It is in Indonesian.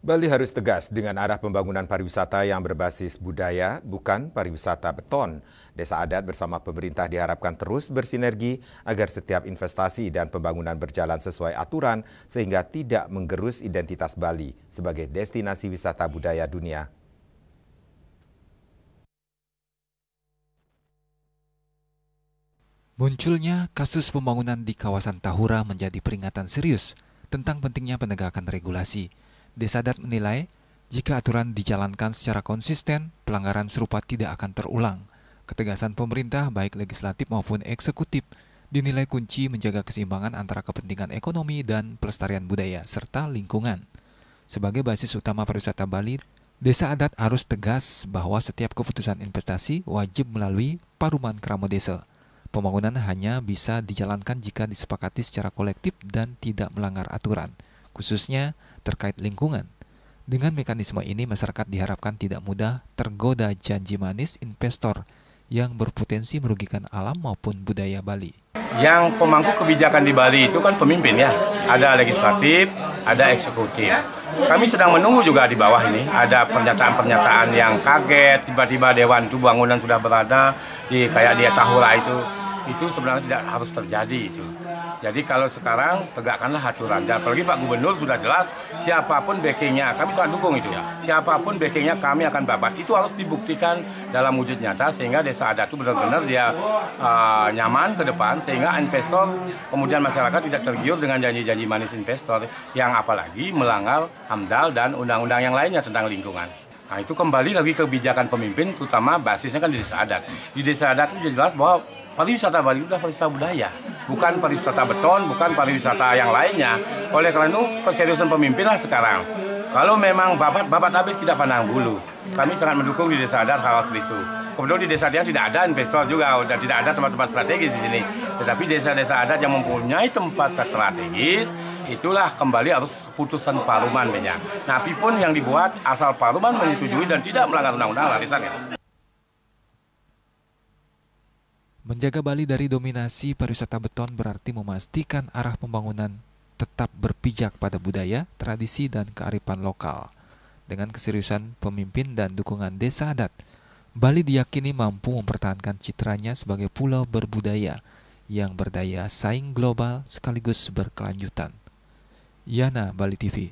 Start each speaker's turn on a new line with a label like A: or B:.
A: Bali harus tegas dengan arah pembangunan pariwisata yang berbasis budaya, bukan pariwisata beton. Desa adat bersama pemerintah diharapkan terus bersinergi agar setiap investasi dan pembangunan berjalan sesuai aturan sehingga tidak menggerus identitas Bali sebagai destinasi wisata budaya dunia.
B: Munculnya kasus pembangunan di kawasan Tahura menjadi peringatan serius tentang pentingnya penegakan regulasi. Desa adat menilai, jika aturan dijalankan secara konsisten, pelanggaran serupa tidak akan terulang. Ketegasan pemerintah, baik legislatif maupun eksekutif, dinilai kunci menjaga keseimbangan antara kepentingan ekonomi dan pelestarian budaya, serta lingkungan. Sebagai basis utama pariwisata Bali, desa adat harus tegas bahwa setiap keputusan investasi wajib melalui Paruman Kramo Desa. Pembangunan hanya bisa dijalankan jika disepakati secara kolektif dan tidak melanggar aturan, khususnya terkait lingkungan. Dengan mekanisme ini, masyarakat diharapkan tidak mudah tergoda janji manis investor yang berpotensi merugikan alam maupun budaya Bali.
C: Yang pemangku kebijakan di Bali itu kan pemimpin ya, ada legislatif, ada eksekutif. Kami sedang menunggu juga di bawah ini, ada pernyataan-pernyataan yang kaget, tiba-tiba Dewan itu bangunan sudah berada di kayak di Tahura itu sebenarnya tidak harus terjadi itu. Jadi kalau sekarang tegakkanlah aturan. Dan apalagi Pak Gubernur sudah jelas siapapun backingnya, kami sangat dukung itu ya. Siapapun backingnya kami akan babat. Itu harus dibuktikan dalam wujud nyata sehingga desa adat itu benar-benar dia nyaman ke depan sehingga investor kemudian masyarakat tidak tergiur dengan janji-janji manis investor yang apalagi melanggar AMDAL dan undang-undang yang lainnya tentang lingkungan. Nah itu kembali lagi kebijakan pemimpin, terutama basisnya kan di desa adat. Di desa adat itu jelas bahwa pariwisata Bali itu adalah pariwisata budaya, bukan pariwisata beton, bukan pariwisata yang lainnya. Oleh karena itu keseriusan pemimpin lah sekarang. Kalau memang babat habis tidak pandang bulu. Kami sangat mendukung di desa adat hal seperti itu. Kemudian di desa adat tidak ada investor juga, dan tidak ada tempat-tempat strategis di sini. Tetapi desa-desa adat yang mempunyai tempat strategis, itulah kembali harus keputusan Paruman banyak. Nah, pun yang dibuat asal Paruman menyetujui dan tidak melanggar undang-undang larisannya.
B: Menjaga Bali dari dominasi pariwisata beton berarti memastikan arah pembangunan tetap berpijak pada budaya, tradisi, dan kearifan lokal. Dengan keseriusan pemimpin dan dukungan desa adat, Bali diyakini mampu mempertahankan citranya sebagai pulau berbudaya yang berdaya saing global sekaligus berkelanjutan. Yana, Bali TV.